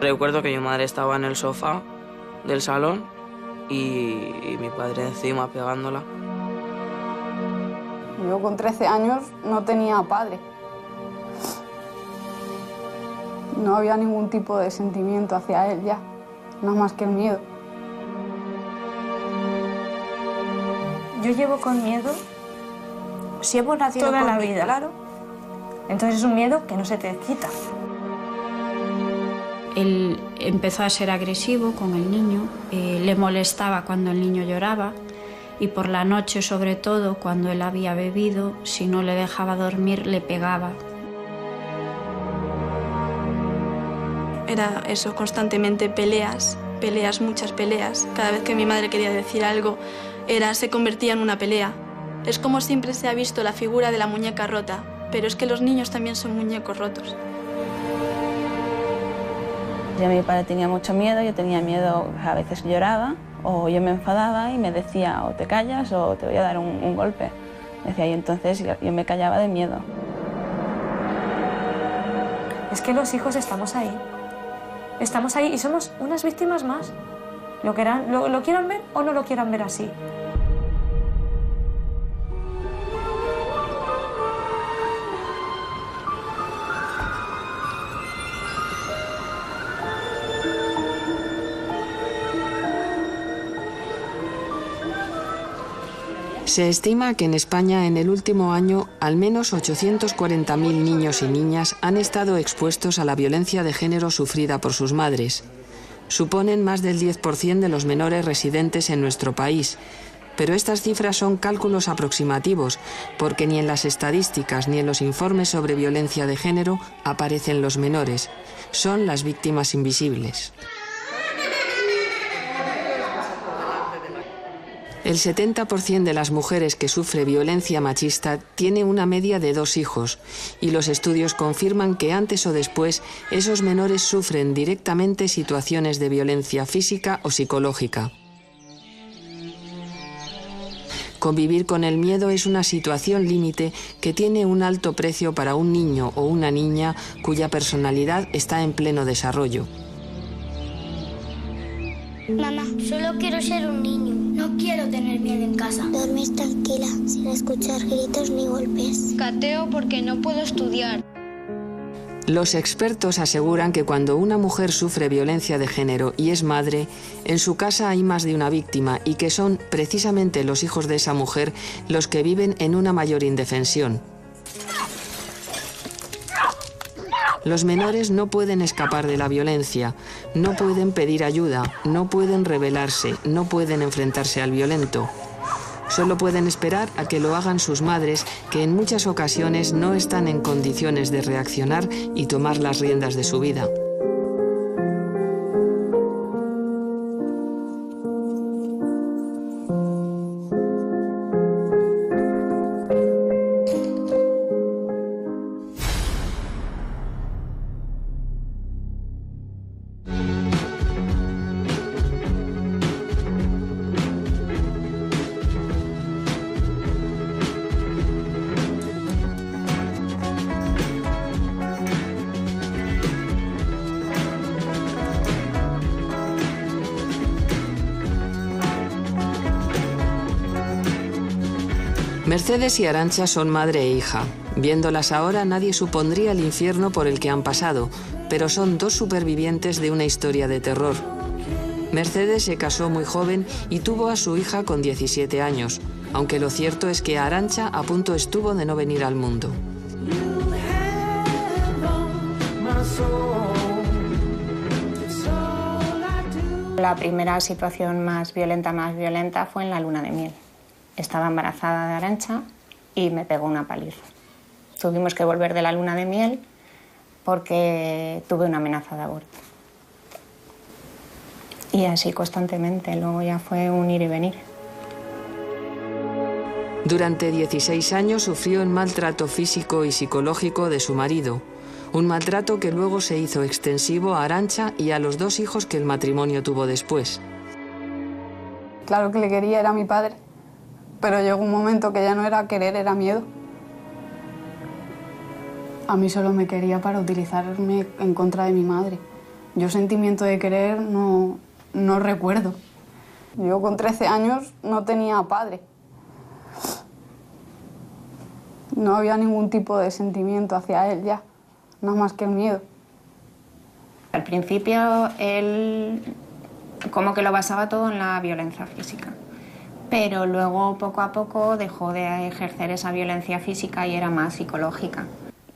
Recuerdo que mi madre estaba en el sofá del salón y mi padre encima pegándola. Yo con 13 años no tenía padre. No había ningún tipo de sentimiento hacia él ya, nada más que el miedo. Yo llevo con miedo, si hemos nacido toda la vida, claro. Entonces es un miedo que no se te quita. Él empezó a ser agresivo con el niño, le molestaba cuando el niño lloraba y por la noche, sobre todo, cuando él había bebido, si no le dejaba dormir, le pegaba. Era eso, constantemente peleas, muchas peleas. Cada vez que mi madre quería decir algo, se convertía en una pelea. Es como siempre se ha visto la figura de la muñeca rota, pero es que los niños también son muñecos rotos. Mi padre tenía mucho miedo, yo tenía miedo, a veces lloraba o yo me enfadaba y me decía o te callas o te voy a dar un golpe. Decía, y entonces yo me callaba de miedo. Es que los hijos estamos ahí y somos unas víctimas más. Lo quieran ver o no lo quieran ver así. Se estima que en España en el último año al menos 840.000 niños y niñas han estado expuestos a la violencia de género sufrida por sus madres. Suponen más del 10% de los menores residentes en nuestro país, pero estas cifras son cálculos aproximativos porque ni en las estadísticas ni en los informes sobre violencia de género aparecen los menores, son las víctimas invisibles. El 70% de las mujeres que sufre violencia machista tiene una media de 2 hijos y los estudios confirman que antes o después esos menores sufren directamente situaciones de violencia física o psicológica. Convivir con el miedo es una situación límite que tiene un alto precio para un niño o una niña cuya personalidad está en pleno desarrollo. Mamá, solo quiero ser un niño. No quiero tener miedo en casa. Dormir tranquila, sin escuchar gritos ni golpes. Cateo porque no puedo estudiar. Los expertos aseguran que cuando una mujer sufre violencia de género y es madre, en su casa hay más de una víctima y que son precisamente los hijos de esa mujer los que viven en una mayor indefensión. Los menores no pueden escapar de la violencia, no pueden pedir ayuda, no pueden rebelarse, no pueden enfrentarse al violento. Solo pueden esperar a que lo hagan sus madres, que en muchas ocasiones no están en condiciones de reaccionar y tomar las riendas de su vida. Mercedes y Arantxa son madre e hija. Viéndolas ahora, nadie supondría el infierno por el que han pasado, pero son 2 supervivientes de una historia de terror. Mercedes se casó muy joven y tuvo a su hija con 17 años, aunque lo cierto es que Arantxa a punto estuvo de no venir al mundo. La primera situación más violenta fue en la luna de miel. Estaba embarazada de Arantxa y me pegó una paliza. Tuvimos que volver de la luna de miel porque tuve una amenaza de aborto. Y así constantemente, luego ya fue un ir y venir. Durante 16 años sufrió el maltrato físico y psicológico de su marido, un maltrato que luego se hizo extensivo a Arantxa y a los 2 hijos que el matrimonio tuvo después. Claro que le quería, era mi padre. Pero llegó un momento que ya no era querer, era miedo. A mí solo me quería para utilizarme en contra de mi madre. Yo sentimiento de querer no recuerdo. Yo con 13 años no tenía padre. No había ningún tipo de sentimiento hacia él ya, nada más que el miedo. Al principio él como que lo basaba todo en la violencia física, pero luego poco a poco dejó de ejercer esa violencia física y era más psicológica.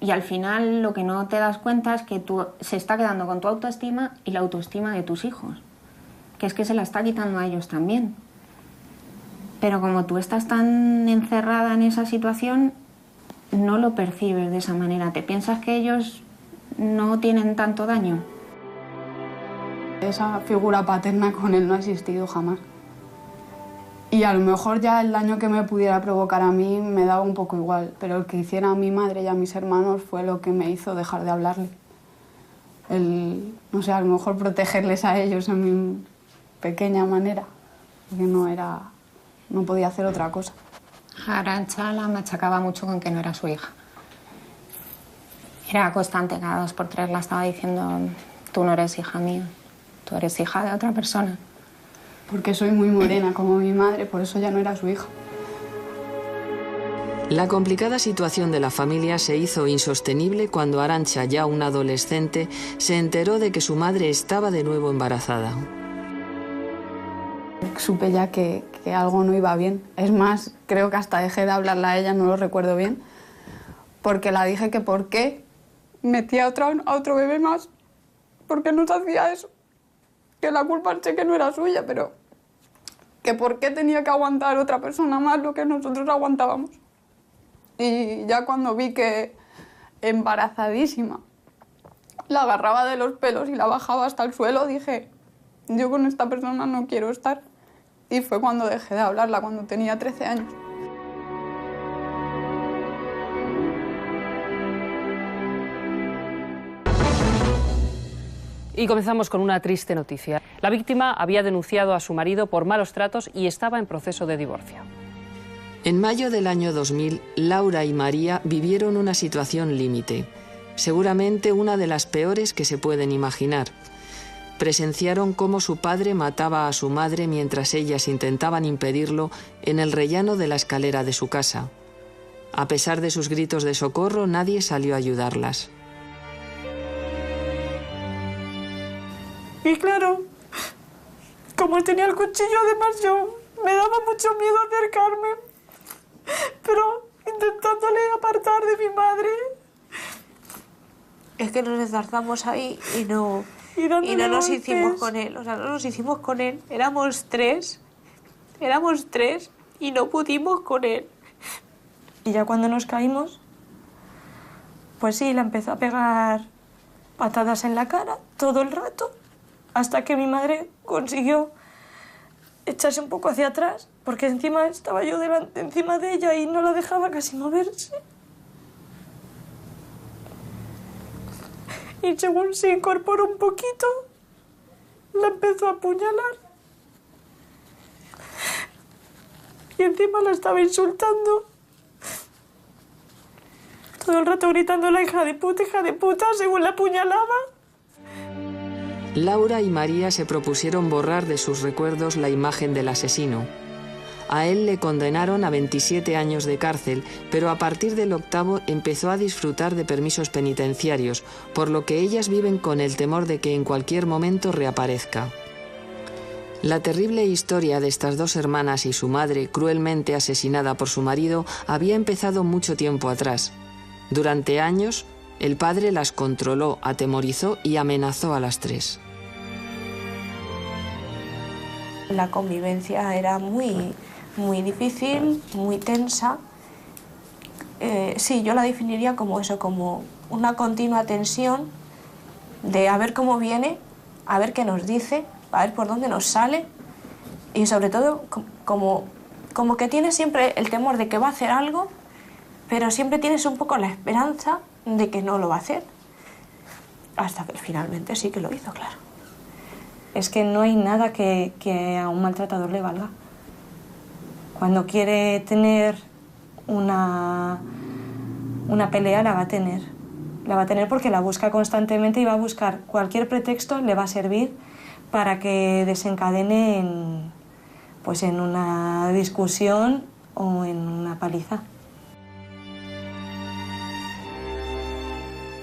Y al final lo que no te das cuenta es que se está quedando con tu autoestima y la autoestima de tus hijos, que es que se la está quitando a ellos también. Pero como tú estás tan encerrada en esa situación, no lo percibes de esa manera. ¿Te piensas que ellos no tienen tanto daño? Esa figura paterna con él no ha existido jamás. Y a lo mejor ya el daño que me pudiera provocar a mí me daba un poco igual, pero el que hiciera a mi madre y a mis hermanos fue lo que me hizo dejar de hablarle. No sé, a lo mejor protegerles a ellos en mi pequeña manera, porque no podía hacer otra cosa. Arantxa la machacaba mucho con que no era su hija. Era constante, cada 2 por 3 la estaba diciendo: tú no eres hija mía, tú eres hija de otra persona. Porque soy muy morena como mi madre, por eso ya no era su hija. La complicada situación de la familia se hizo insostenible cuando Arantxa, ya una adolescente, se enteró de que su madre estaba de nuevo embarazada. Supe ya que algo no iba bien. Es más, creo que hasta dejé de hablarle a ella, no lo recuerdo bien, porque la dije que por qué metía a otro bebé más, por qué nos hacía eso. Que la culpa sé que no era suya, pero que por qué tenía que aguantar otra persona más lo que nosotros aguantábamos. Y ya cuando vi que embarazadísima la agarraba de los pelos y la bajaba hasta el suelo, dije: yo con esta persona no quiero estar. Y fue cuando dejé de hablarla, cuando tenía 13 años. Y comenzamos con una triste noticia. La víctima había denunciado a su marido por malos tratos y estaba en proceso de divorcio. En mayo del año 2000, Laura y María vivieron una situación límite, seguramente una de las peores que se pueden imaginar. Presenciaron cómo su padre mataba a su madre mientras ellas intentaban impedirlo en el rellano de la escalera de su casa. A pesar de sus gritos de socorro, nadie salió a ayudarlas. Y claro, como tenía el cuchillo, además yo me daba mucho miedo acercarme, pero intentándole apartar de mi madre. Es que nos enzarzamos ahí y no nos hicimos con él, o sea, no nos hicimos con él. Éramos tres y no pudimos con él. Y ya cuando nos caímos, pues sí, la empezó a pegar patadas en la cara todo el rato, hasta que mi madre consiguió echarse un poco hacia atrás, porque encima estaba yo encima de ella y no la dejaba casi moverse. Y según se incorporó un poquito, la empezó a apuñalar. Y encima la estaba insultando. Todo el rato gritando: la hija de puta, según la apuñalaba. Laura y María se propusieron borrar de sus recuerdos la imagen del asesino. A él le condenaron a 27 años de cárcel, pero a partir del 8º empezó a disfrutar de permisos penitenciarios, por lo que ellas viven con el temor de que en cualquier momento reaparezca. La terrible historia de estas dos hermanas y su madre, cruelmente asesinada por su marido, había empezado mucho tiempo atrás. Durante años, el padre las controló, atemorizó y amenazó a las tres. La convivencia era muy difícil, muy tensa. Sí, yo la definiría como eso, como una continua tensión de a ver cómo viene, a ver qué nos dice, a ver por dónde nos sale, y sobre todo como que tienes siempre el temor de que va a hacer algo, pero siempre tienes un poco la esperanza de que no lo va a hacer, hasta que finalmente sí que lo hizo, claro. Es que no hay nada que a un maltratador le valga. Cuando quiere tener una pelea, la va a tener. La va a tener porque la busca constantemente y va a buscar cualquier pretexto, le va a servir para que desencadene en una discusión o en una paliza.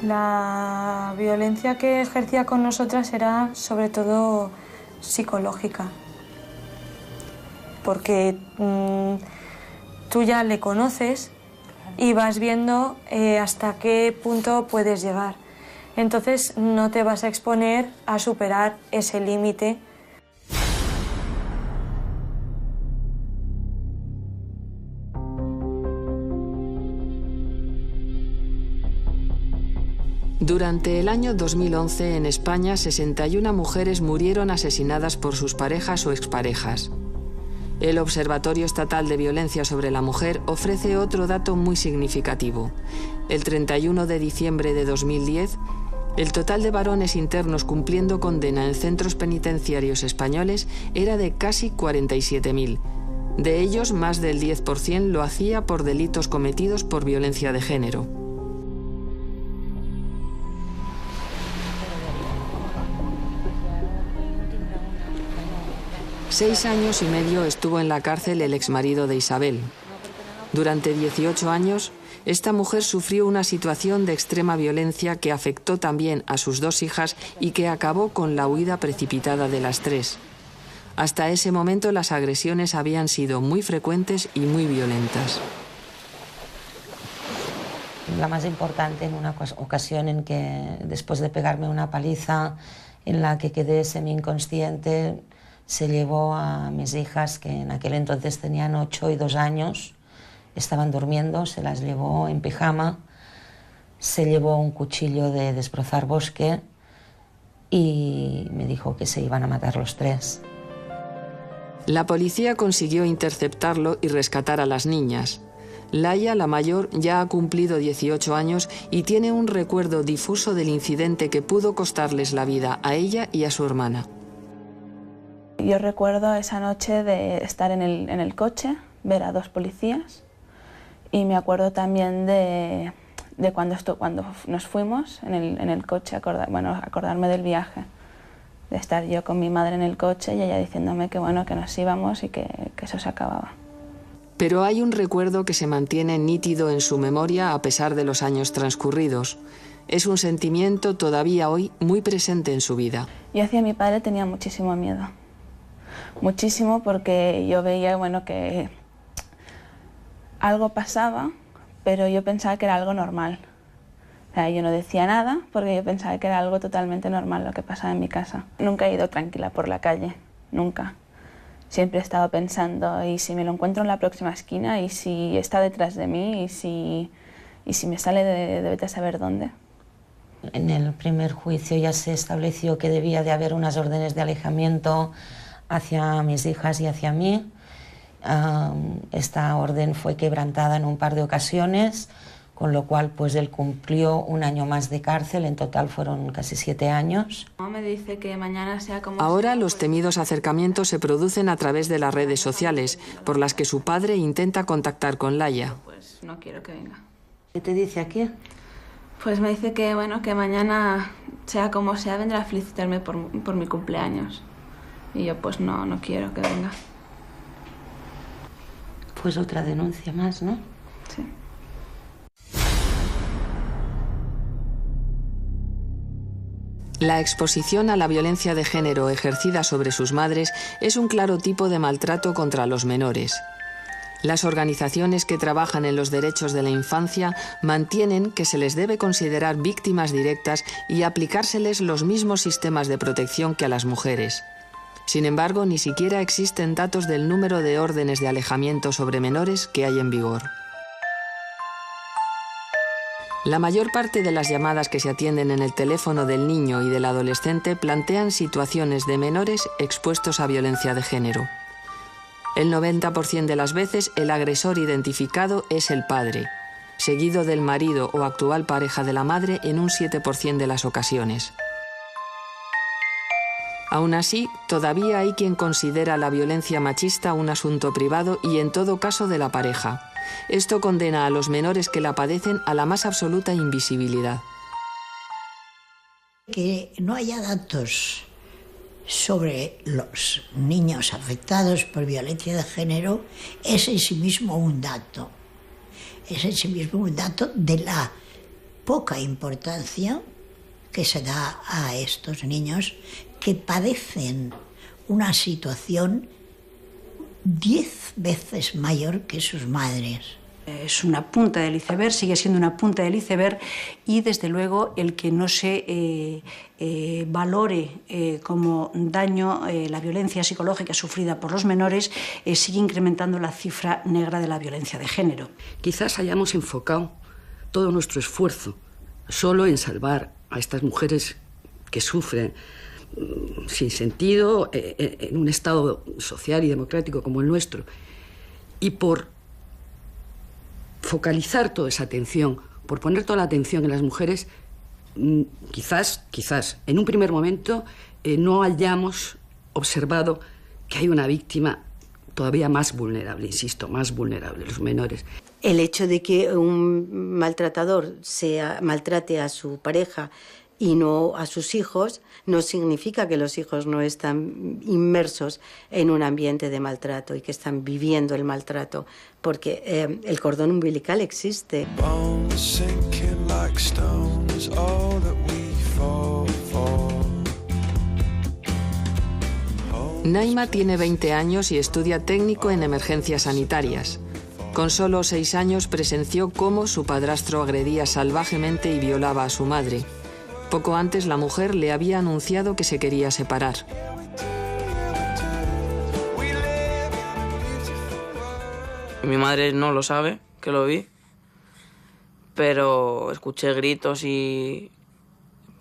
La violencia que ejercía con nosotras era sobre todo psicológica, porque tú ya le conoces y vas viendo hasta qué punto puedes llegar. Entonces no te vas a exponer a superar ese límite. Durante el año 2011 en España 61 mujeres murieron asesinadas por sus parejas o exparejas. El Observatorio Estatal de Violencia sobre la Mujer ofrece otro dato muy significativo. El 31 de diciembre de 2010, el total de varones internos cumpliendo condena en centros penitenciarios españoles era de casi 47.000. De ellos, más del 10% lo hacía por delitos cometidos por violencia de género. Seis años y medio estuvo en la cárcel el exmarido de Isabel. Durante 18 años, esta mujer sufrió una situación de extrema violencia que afectó también a sus dos hijas y que acabó con la huida precipitada de las tres. Hasta ese momento las agresiones habían sido muy frecuentes y muy violentas. La más importante en una ocasión en que, después de pegarme una paliza en la que quedé semi-inconsciente, se llevó a mis hijas, que en aquel entonces tenían 8 y 2 años, estaban durmiendo, se las llevó en pijama, se llevó un cuchillo de desbrozar bosque y me dijo que se iban a matar los tres. La policía consiguió interceptarlo y rescatar a las niñas. Laia, la mayor, ya ha cumplido 18 años y tiene un recuerdo difuso del incidente que pudo costarles la vida a ella y a su hermana. Yo recuerdo esa noche de estar en el coche, ver a 2 policías, y me acuerdo también de cuando nos fuimos en el coche, acordarme del viaje, de estar yo con mi madre en el coche y ella diciéndome que nos íbamos y que eso se acababa. Pero hay un recuerdo que se mantiene nítido en su memoria a pesar de los años transcurridos. Es un sentimiento todavía hoy muy presente en su vida. Yo hacia mi padre tenía muchísimo miedo. Muchísimo, porque yo veía que algo pasaba, pero yo pensaba que era algo normal. O sea, yo no decía nada porque yo pensaba que era algo totalmente normal lo que pasaba en mi casa. Nunca he ido tranquila por la calle, nunca. Siempre he estado pensando, ¿y si me lo encuentro en la próxima esquina? ¿Y si está detrás de mí? ¿Y si me sale de vete a saber dónde? En el primer juicio ya se estableció que debía de haber unas órdenes de alejamiento hacia mis hijas y hacia mí. Esta orden fue quebrantada en un par de ocasiones, con lo cual pues él cumplió 1 año más de cárcel, en total fueron casi 7 años. Me dice que mañana sea como... Ahora los temidos acercamientos se producen a través de las redes sociales, por las que su padre intenta contactar con Laia. Pues no quiero que venga. ¿Qué te dice aquí? Pues me dice que que mañana sea como sea, vendrá a felicitarme por mi cumpleaños. Y yo pues no quiero que venga. Pues otra denuncia más, ¿no? Sí. La exposición a la violencia de género ejercida sobre sus madres es un claro tipo de maltrato contra los menores. Las organizaciones que trabajan en los derechos de la infancia mantienen que se les debe considerar víctimas directas y aplicárseles los mismos sistemas de protección que a las mujeres. Sin embargo, ni siquiera existen datos del número de órdenes de alejamiento sobre menores que hay en vigor. La mayor parte de las llamadas que se atienden en el teléfono del niño y del adolescente plantean situaciones de menores expuestos a violencia de género. El 90% de las veces el agresor identificado es el padre, seguido del marido o actual pareja de la madre en un 7% de las ocasiones. Aún así, todavía hay quien considera la violencia machista un asunto privado y en todo caso de la pareja. Esto condena a los menores que la padecen a la más absoluta invisibilidad. Que no haya datos sobre los niños afectados por violencia de género es en sí mismo un dato. Es en sí mismo un dato de la poca importancia que se da a estos niños que padecen una situación 10 veces mayor que sus madres. Es una punta del iceberg, sigue siendo una punta del iceberg, y desde luego el que no se valore como daño la violencia psicológica sufrida por los menores sigue incrementando la cifra negra de la violencia de género. Quizás hayamos enfocado todo nuestro esfuerzo solo en salvar a estas mujeres que sufren sin sentido en un estado social y democrático como el nuestro, y por focalizar toda esa atención, por poner toda la atención en las mujeres, quizás en un primer momento no hayamos observado que hay una víctima todavía más vulnerable, insisto, más vulnerable, los menores. El hecho de que un maltratador maltrate a su pareja y no a sus hijos no significa que los hijos no están inmersos en un ambiente de maltrato y que están viviendo el maltrato, porque el cordón umbilical existe. Naima tiene 20 años y estudia técnico en emergencias sanitarias. Con solo 6 años presenció cómo su padrastro agredía salvajemente y violaba a su madre. Poco antes la mujer le había anunciado que se quería separar. Mi madre no lo sabe, que lo vi, pero escuché gritos y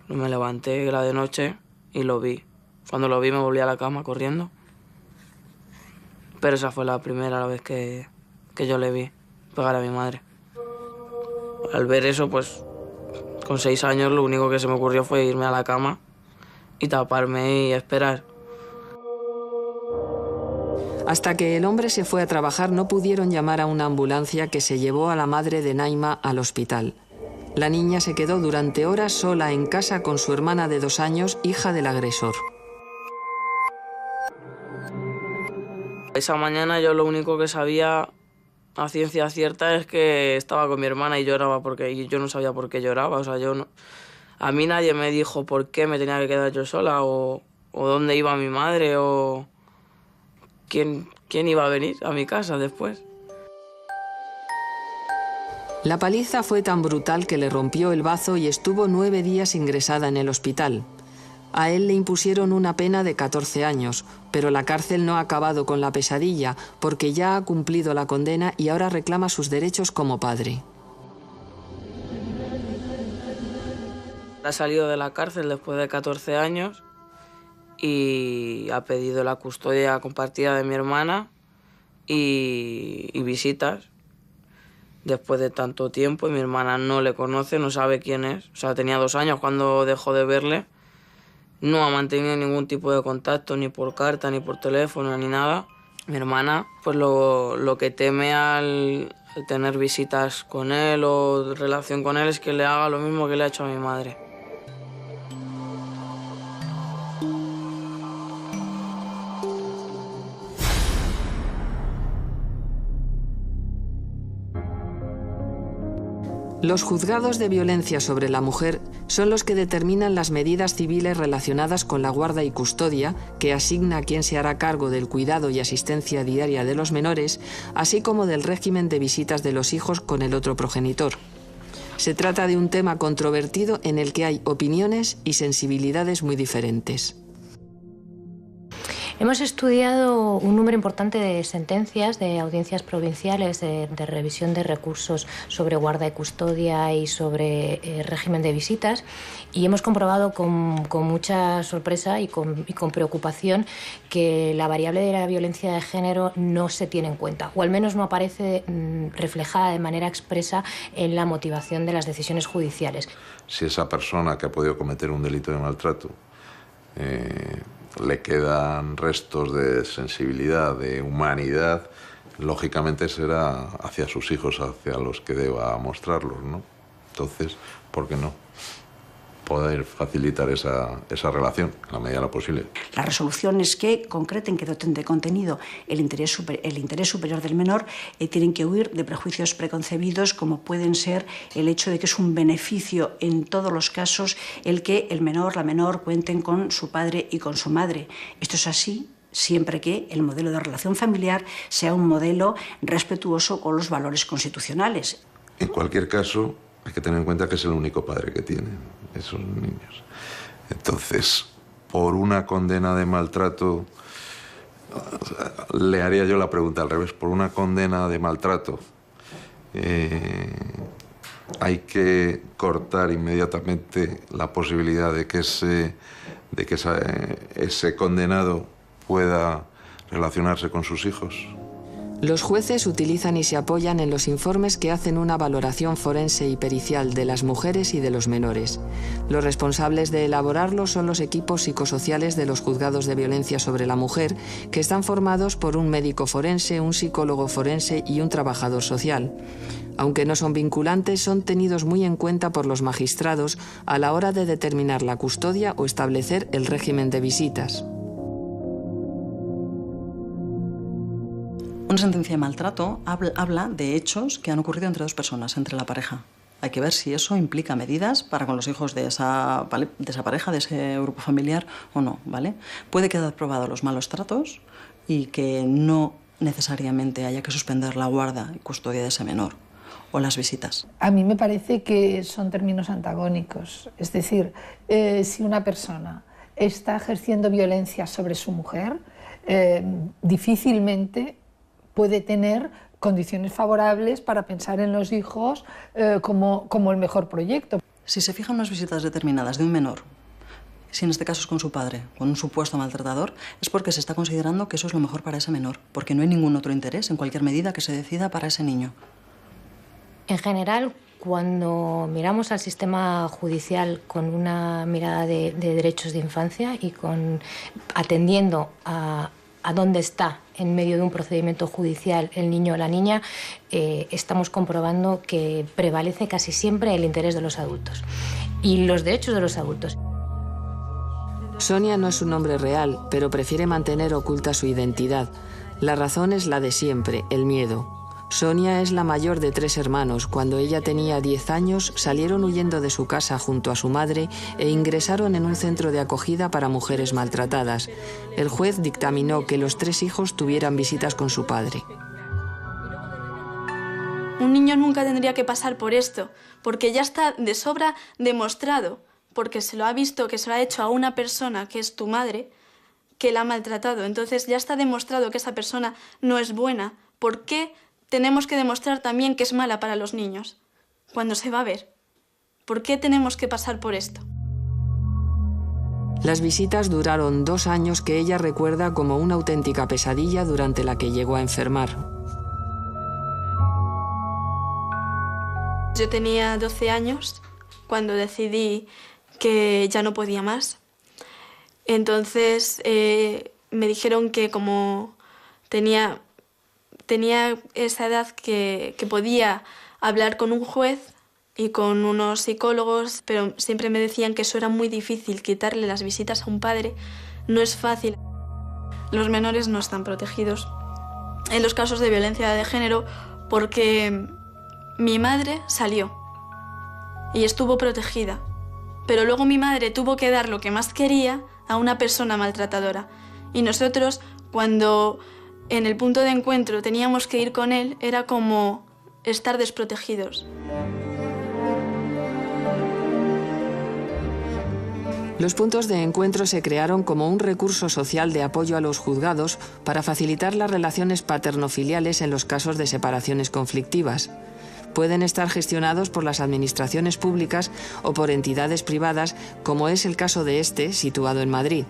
me levanté, era de noche, y lo vi. Cuando lo vi me volví a la cama corriendo. Pero esa fue la primera vez que yo le vi pegar a mi madre. Al ver eso, pues con 6 años lo único que se me ocurrió fue irme a la cama y taparme y esperar. Hasta que el hombre se fue a trabajar no pudieron llamar a una ambulancia que se llevó a la madre de Naima al hospital. La niña se quedó durante horas sola en casa con su hermana de 2 años, hija del agresor. Esa mañana yo lo único que sabía a ciencia cierta es que estaba con mi hermana y lloraba y yo no sabía por qué lloraba. O sea, a mí nadie me dijo por qué me tenía que quedar yo sola o dónde iba mi madre o quién iba a venir a mi casa después. La paliza fue tan brutal que le rompió el bazo y estuvo 9 días ingresada en el hospital. A él le impusieron una pena de 14 años, pero la cárcel no ha acabado con la pesadilla porque ya ha cumplido la condena y ahora reclama sus derechos como padre. Ha salido de la cárcel después de 14 años y ha pedido la custodia compartida de mi hermana y visitas. Después de tanto tiempo, y mi hermana no le conoce, no sabe quién es. O sea, tenía 2 años cuando dejó de verle. No ha mantenido ningún tipo de contacto, ni por carta, ni por teléfono, ni nada. Mi hermana, pues lo que teme al tener visitas con él o relación con él es que le haga lo mismo que le ha hecho a mi madre. Los juzgados de violencia sobre la mujer son los que determinan las medidas civiles relacionadas con la guarda y custodia, que asigna a quien se hará cargo del cuidado y asistencia diaria de los menores, así como del régimen de visitas de los hijos con el otro progenitor. Se trata de un tema controvertido en el que hay opiniones y sensibilidades muy diferentes. Hemos estudiado un número importante de sentencias de audiencias provinciales de revisión de recursos sobre guarda y custodia y sobre régimen de visitas, y hemos comprobado con mucha sorpresa y con preocupación que la variable de la violencia de género no se tiene en cuenta, o al menos no aparece reflejada de manera expresa en la motivación de las decisiones judiciales. Si esa persona que ha podido cometer un delito de maltrato le quedan restos de sensibilidad, de humanidad, lógicamente será hacia sus hijos, hacia los que deba mostrarlos, ¿no? Entonces, ¿por qué no? poder facilitar esa relación en la medida de lo posible. La resolución es que concreten, que doten de contenido el interés superior del menor, tienen que huir de prejuicios preconcebidos como pueden ser el hecho de que es un beneficio en todos los casos el que el menor, la menor cuenten con su padre y con su madre. Esto es así siempre que el modelo de relación familiar sea un modelo respetuoso con los valores constitucionales. En cualquier caso, hay que tener en cuenta que es el único padre que tienen esos niños. Entonces, por una condena de maltrato, le haría yo la pregunta al revés, por una condena de maltrato, hay que cortar inmediatamente la posibilidad de que ese condenado pueda relacionarse con sus hijos. Los jueces utilizan y se apoyan en los informes que hacen una valoración forense y pericial de las mujeres y de los menores. Los responsables de elaborarlo son los equipos psicosociales de los juzgados de violencia sobre la mujer, que están formados por un médico forense, un psicólogo forense y un trabajador social. Aunque no son vinculantes, son tenidos muy en cuenta por los magistrados a la hora de determinar la custodia o establecer el régimen de visitas. Una sentencia de maltrato habla de hechos que han ocurrido entre dos personas, entre la pareja. Hay que ver si eso implica medidas para con los hijos de esa pareja, de ese grupo familiar o no, ¿vale? Puede quedar probado los malos tratos y que no necesariamente haya que suspender la guarda y custodia de ese menor o las visitas. A mí me parece que son términos antagónicos. Es decir, si una persona está ejerciendo violencia sobre su mujer, difícilmente puede tener condiciones favorables para pensar en los hijos como el mejor proyecto. Si se fijan unas visitas determinadas de un menor, si en este caso es con su padre, con un supuesto maltratador, es porque se está considerando que eso es lo mejor para ese menor, porque no hay ningún otro interés en cualquier medida que se decida para ese niño. En general, cuando miramos al sistema judicial con una mirada de derechos de infancia y atendiendo a dónde está en medio de un procedimiento judicial el niño o la niña, estamos comprobando que prevalece casi siempre el interés de los adultos y los derechos de los adultos. Sonia no es un nombre real, pero prefiere mantener oculta su identidad. La razón es la de siempre, el miedo. Sonia es la mayor de 3 hermanos. Cuando ella tenía 10 años, salieron huyendo de su casa junto a su madre e ingresaron en un centro de acogida para mujeres maltratadas. El juez dictaminó que los 3 hijos tuvieran visitas con su padre. Un niño nunca tendría que pasar por esto, porque ya está de sobra demostrado, porque se lo ha visto, que se lo ha hecho a una persona que es tu madre, que la ha maltratado. Entonces ya está demostrado que esa persona no es buena. ¿Por qué tenemos que demostrar también que es mala para los niños cuando se va a ver? ¿Por qué tenemos que pasar por esto? Las visitas duraron 2 años que ella recuerda como una auténtica pesadilla durante la que llegó a enfermar. Yo tenía 12 años cuando decidí que ya no podía más. Entonces me dijeron que como tenía esa edad que podía hablar con un juez y con unos psicólogos, pero siempre me decían que eso era muy difícil, quitarle las visitas a un padre no es fácil. Los menores no están protegidos en los casos de violencia de género porque mi madre salió y estuvo protegida, pero luego mi madre tuvo que dar lo que más quería a una persona maltratadora y nosotros cuando en el punto de encuentro teníamos que ir con él, era como estar desprotegidos. Los puntos de encuentro se crearon como un recurso social de apoyo a los juzgados para facilitar las relaciones paterno-filiales en los casos de separaciones conflictivas. Pueden estar gestionados por las administraciones públicas o por entidades privadas, como es el caso de este, situado en Madrid.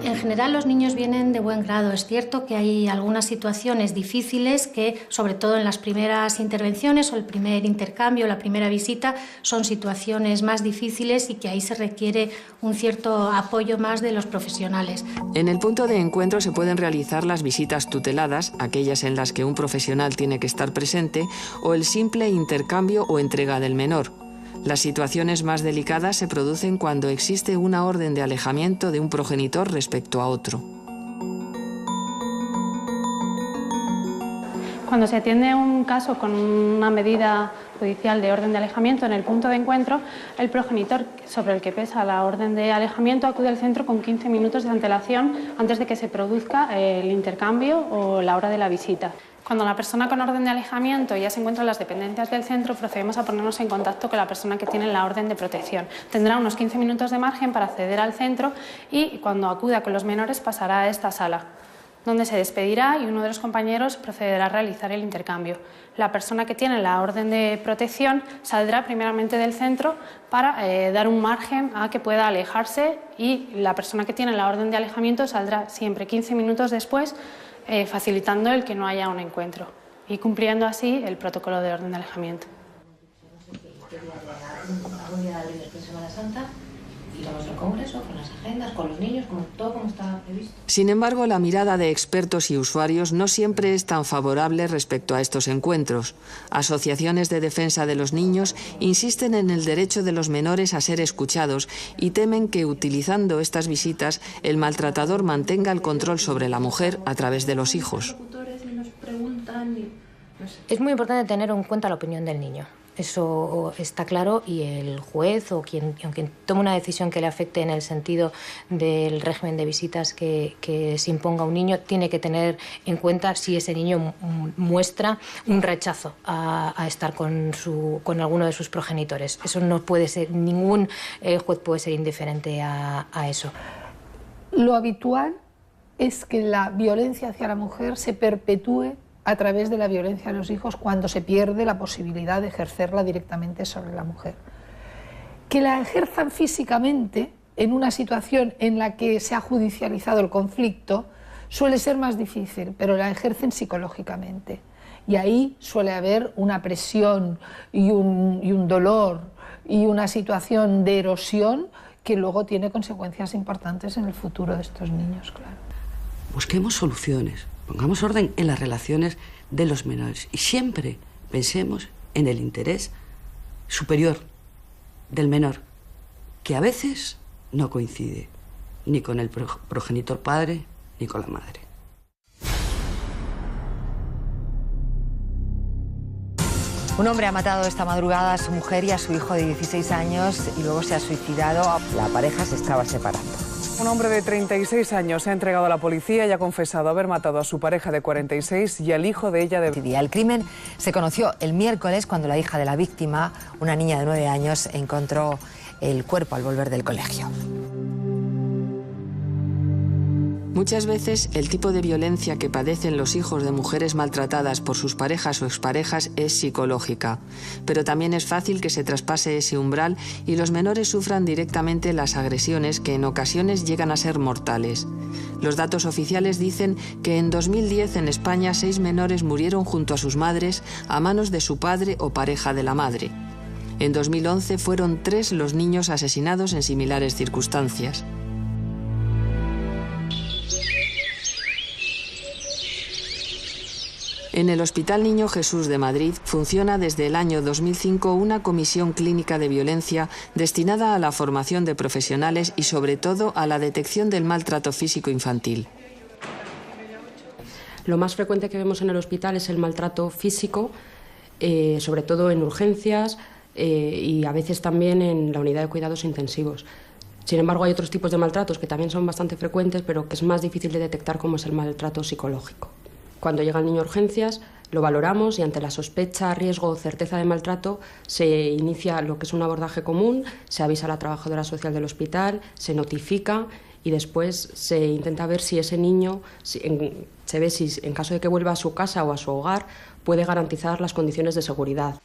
En general los niños vienen de buen grado. Es cierto que hay algunas situaciones difíciles que, sobre todo en las primeras intervenciones o el primer intercambio, la primera visita, son situaciones más difíciles y que ahí se requiere un cierto apoyo más de los profesionales. En el punto de encuentro se pueden realizar las visitas tuteladas, aquellas en las que un profesional tiene que estar presente, o el simple intercambio o entrega del menor. Las situaciones más delicadas se producen cuando existe una orden de alejamiento de un progenitor respecto a otro. Cuando se atiende un caso con una medida judicial de orden de alejamiento en el punto de encuentro, el progenitor sobre el que pesa la orden de alejamiento acude al centro con 15 minutos de antelación antes de que se produzca el intercambio o la hora de la visita. Cuando la persona con orden de alejamiento ya se encuentra en las dependencias del centro, procedemos a ponernos en contacto con la persona que tiene la orden de protección. Tendrá unos 15 minutos de margen para acceder al centro y cuando acuda con los menores pasará a esta sala, donde se despedirá y uno de los compañeros procederá a realizar el intercambio. La persona que tiene la orden de protección saldrá primeramente del centro para dar un margen a que pueda alejarse y la persona que tiene la orden de alejamiento saldrá siempre 15 minutos después, facilitando el que no haya un encuentro y cumpliendo así el protocolo de orden de alejamiento. Algún día de Semana Santa y vamos al Congreso con las agendas, con los niños, todo como está previsto. Sin embargo, la mirada de expertos y usuarios no siempre es tan favorable respecto a estos encuentros. Asociaciones de defensa de los niños insisten en el derecho de los menores a ser escuchados y temen que, utilizando estas visitas, el maltratador mantenga el control sobre la mujer a través de los hijos. Es muy importante tener en cuenta la opinión del niño. Eso está claro y el juez o quien tome una decisión que le afecte en el sentido del régimen de visitas que se imponga a un niño tiene que tener en cuenta si ese niño muestra un rechazo a estar con alguno de sus progenitores. Eso no puede ser, ningún juez puede ser indiferente a eso. Lo habitual es que la violencia hacia la mujer se perpetúe a través de la violencia a los hijos cuando se pierde la posibilidad de ejercerla directamente sobre la mujer. Que la ejerzan físicamente en una situación en la que se ha judicializado el conflicto suele ser más difícil, pero la ejercen psicológicamente. Y ahí suele haber una presión y un dolor y una situación de erosión que luego tiene consecuencias importantes en el futuro de estos niños, claro. Busquemos soluciones. Pongamos orden en las relaciones de los menores y siempre pensemos en el interés superior del menor, que a veces no coincide ni con el progenitor padre ni con la madre. Un hombre ha matado esta madrugada a su mujer y a su hijo de 16 años y luego se ha suicidado. La pareja se estaba separando. Un hombre de 36 años se ha entregado a la policía y ha confesado haber matado a su pareja de 46 y al hijo de ella de... El crimen se conoció el miércoles cuando la hija de la víctima, una niña de 9 años, encontró el cuerpo al volver del colegio. Muchas veces el tipo de violencia que padecen los hijos de mujeres maltratadas por sus parejas o exparejas es psicológica, pero también es fácil que se traspase ese umbral y los menores sufran directamente las agresiones que en ocasiones llegan a ser mortales. Los datos oficiales dicen que en 2010 en España 6 menores murieron junto a sus madres a manos de su padre o pareja de la madre. En 2011 fueron 3 los niños asesinados en similares circunstancias. En el Hospital Niño Jesús de Madrid funciona desde el año 2005 una comisión clínica de violencia destinada a la formación de profesionales y sobre todo a la detección del maltrato físico infantil. Lo más frecuente que vemos en el hospital es el maltrato físico, sobre todo en urgencias y a veces también en la unidad de cuidados intensivos. Sin embargo, hay otros tipos de maltratos que también son bastante frecuentes, pero que es más difícil de detectar, como es el maltrato psicológico. Cuando llega el niño a urgencias, lo valoramos y ante la sospecha, riesgo o certeza de maltrato se inicia lo que es un abordaje común, se avisa a la trabajadora social del hospital, se notifica y después se intenta ver si ese niño, se ve si en caso de que vuelva a su casa o a su hogar, puede garantizar las condiciones de seguridad.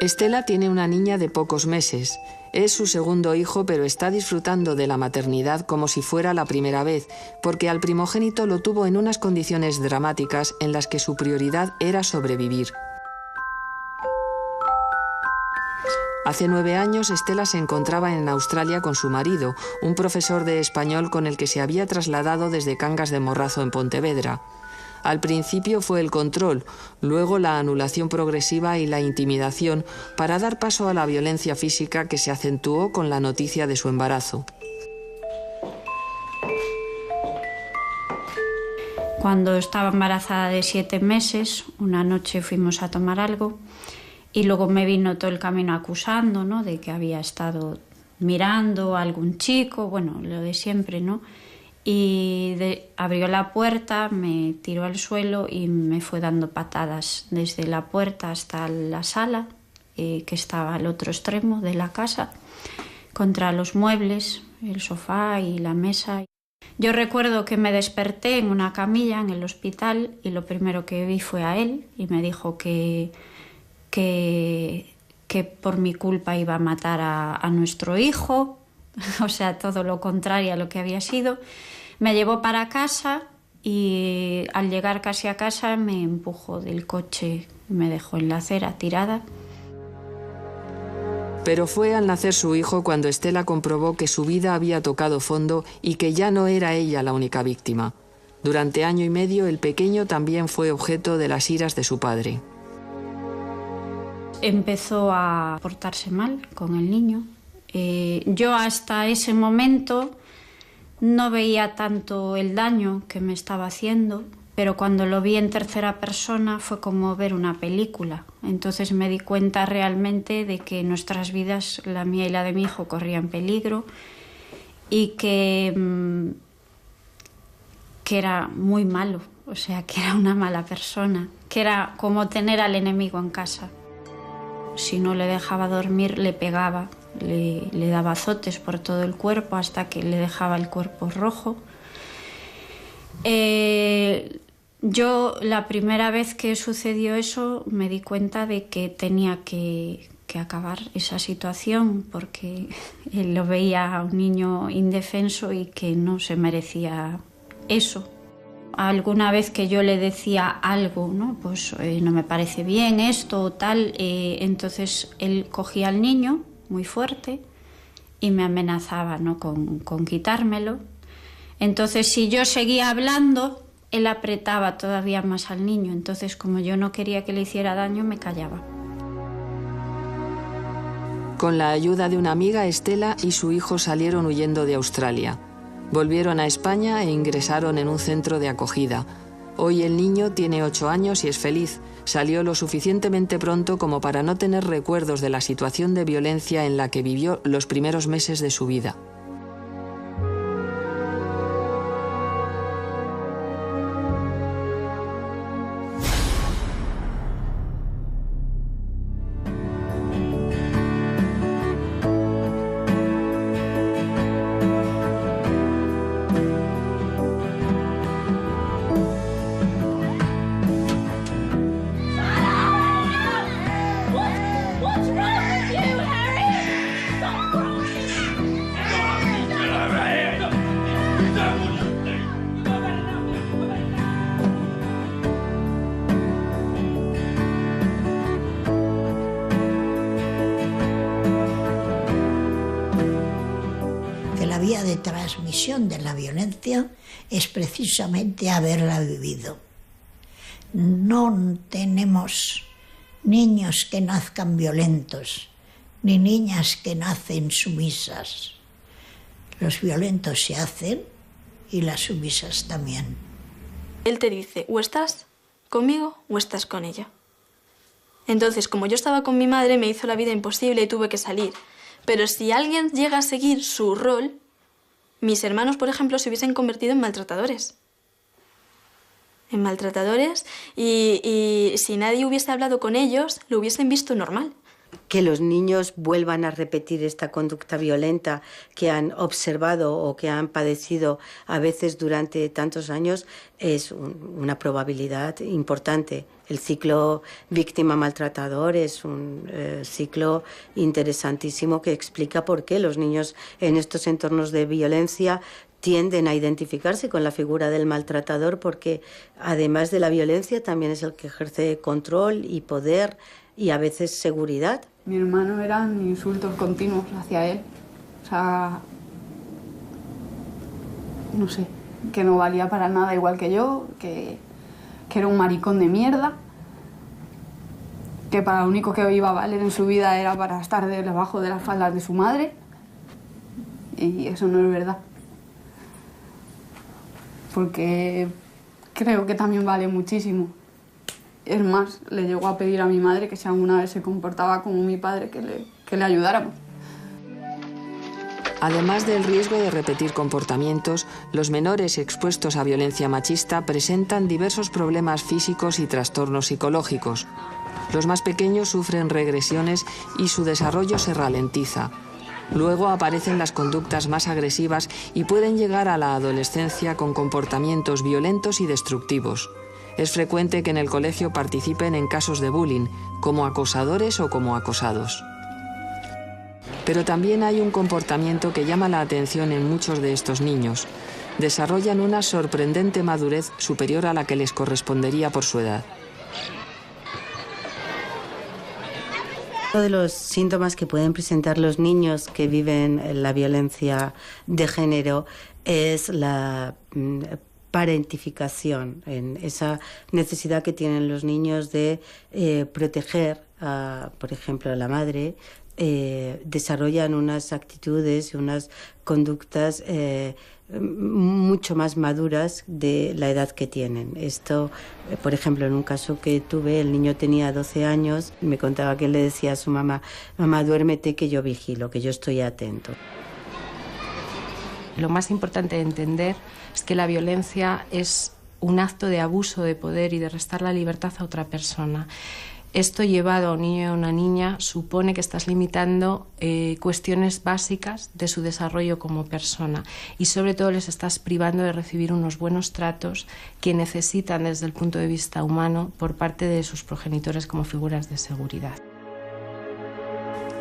Estela tiene una niña de pocos meses. Es su segundo hijo, pero está disfrutando de la maternidad como si fuera la primera vez, porque al primogénito lo tuvo en unas condiciones dramáticas en las que su prioridad era sobrevivir. Hace 9 años, Estela se encontraba en Australia con su marido, un profesor de español con el que se había trasladado desde Cangas de Morrazo en Pontevedra. Al principio fue el control, luego la anulación progresiva y la intimidación para dar paso a la violencia física que se acentuó con la noticia de su embarazo. Cuando estaba embarazada de 7 meses, una noche fuimos a tomar algo y luego me vino todo el camino acusando, ¿no?, de que había estado mirando a algún chico, bueno, lo de siempre, ¿no? Y abrió la puerta, me tiró al suelo y me fue dando patadas desde la puerta hasta la sala, que estaba al otro extremo de la casa, contra los muebles, el sofá y la mesa. Yo recuerdo que me desperté en una camilla en el hospital y lo primero que vi fue a él y me dijo que por mi culpa iba a matar a nuestro hijo, o sea, todo lo contrario a lo que había sido. Me llevó para casa y al llegar casi a casa me empujó del coche y me dejó en la acera tirada. Pero fue al nacer su hijo cuando Estela comprobó que su vida había tocado fondo y que ya no era ella la única víctima. Durante 1 año y medio, el pequeño también fue objeto de las iras de su padre. Empezó a portarse mal con el niño. Yo hasta ese momento no veía tanto el daño que me estaba haciendo, pero cuando lo vi en tercera persona fue como ver una película. Entonces me di cuenta realmente de que nuestras vidas, la mía y la de mi hijo, corrían peligro y que era muy malo, o sea, que era una mala persona, que era como tener al enemigo en casa. Si no le dejaba dormir, le pegaba, le daba azotes por todo el cuerpo hasta que le dejaba el cuerpo rojo. Yo, la primera vez que sucedió eso, me di cuenta de que tenía que acabar esa situación porque él lo veía a un niño indefenso y que no se merecía eso. Alguna vez que yo le decía algo, ¿no?, pues no me parece bien esto o tal, entonces él cogía al niño muy fuerte y me amenazaba, ¿no?, con quitármelo. Entonces, si yo seguía hablando, él apretaba todavía más al niño. Entonces, como yo no quería que le hiciera daño, me callaba. Con la ayuda de una amiga, Estela y su hijo salieron huyendo de Australia. Volvieron a España e ingresaron en un centro de acogida. Hoy el niño tiene 8 años y es feliz. Salió lo suficientemente pronto como para no tener recuerdos de la situación de violencia en la que vivió los primeros meses de su vida. De transmisión de la violencia es precisamente haberla vivido. No tenemos niños que nazcan violentos, ni niñas que nacen sumisas. Los violentos se hacen y las sumisas también. Él te dice, o estás conmigo o estás con ella. Entonces, como yo estaba con mi madre, me hizo la vida imposible y tuve que salir. Pero si alguien llega a seguir su rol, mis hermanos, por ejemplo, se hubiesen convertido en maltratadores. En maltratadores y si nadie hubiese hablado con ellos, lo hubiesen visto normal. Que los niños vuelvan a repetir esta conducta violenta que han observado o que han padecido a veces durante tantos años es una probabilidad importante. El ciclo víctima-maltratador es un ciclo interesantísimo que explica por qué los niños en estos entornos de violencia tienden a identificarse con la figura del maltratador, porque además de la violencia también es el que ejerce control y poder y a veces seguridad. Mi hermano eran insultos continuos hacia él, o sea, no sé, que no valía para nada igual que yo, que era un maricón de mierda, que para lo único que iba a valer en su vida era para estar debajo de las faldas de su madre, y eso no es verdad. Porque creo que también vale muchísimo. Es más, le llegó a pedir a mi madre que si alguna vez se comportaba como mi padre, que le ayudáramos. Además del riesgo de repetir comportamientos, los menores expuestos a violencia machista presentan diversos problemas físicos y trastornos psicológicos. Los más pequeños sufren regresiones y su desarrollo se ralentiza. Luego aparecen las conductas más agresivas y pueden llegar a la adolescencia con comportamientos violentos y destructivos. Es frecuente que en el colegio participen en casos de bullying, como acosadores o como acosados. Pero también hay un comportamiento que llama la atención en muchos de estos niños. Desarrollan una sorprendente madurez superior a la que les correspondería por su edad. Uno de los síntomas que pueden presentar los niños que viven la violencia de género es la parentificación, en esa necesidad que tienen los niños de proteger, por ejemplo, a la madre. Desarrollan unas actitudes y unas conductas mucho más maduras de la edad que tienen. Esto, por ejemplo, en un caso que tuve, el niño tenía 12 años, me contaba que él le decía a su mamá: mamá, duérmete que yo vigilo, que yo estoy atento. Lo más importante de entender es que la violencia es un acto de abuso de poder y de restar la libertad a otra persona. Esto llevado a un niño y a una niña supone que estás limitando cuestiones básicas de su desarrollo como persona y sobre todo les estás privando de recibir unos buenos tratos que necesitan desde el punto de vista humano por parte de sus progenitores como figuras de seguridad.